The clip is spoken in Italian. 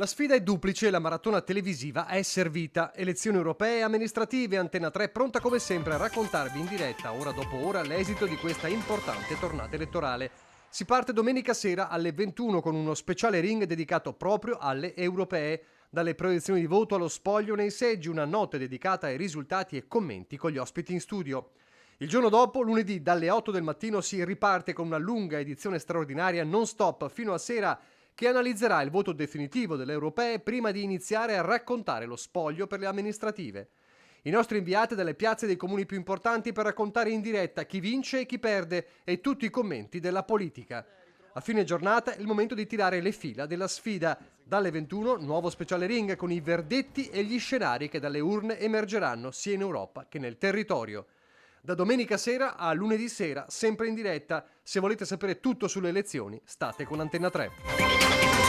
La sfida è duplice e la maratona televisiva è servita. Elezioni europee e amministrative, Antena 3 pronta come sempre a raccontarvi in diretta, ora dopo ora, l'esito di questa importante tornata elettorale. Si parte domenica sera alle 21 con uno speciale ring dedicato proprio alle europee. Dalle proiezioni di voto allo spoglio nei seggi, una notte dedicata ai risultati e commenti con gli ospiti in studio. Il giorno dopo, lunedì, dalle 8 del mattino si riparte con una lunga edizione straordinaria non stop fino a sera che analizzerà il voto definitivo delle europee prima di iniziare a raccontare lo spoglio per le amministrative. I nostri inviati dalle piazze dei comuni più importanti per raccontare in diretta chi vince e chi perde e tutti i commenti della politica. A fine giornata è il momento di tirare le fila della sfida. Dalle 21 nuovo speciale ring con i verdetti e gli scenari che dalle urne emergeranno sia in Europa che nel territorio. Da domenica sera a lunedì sera, sempre in diretta. Se volete sapere tutto sulle elezioni, state con Antenna 3.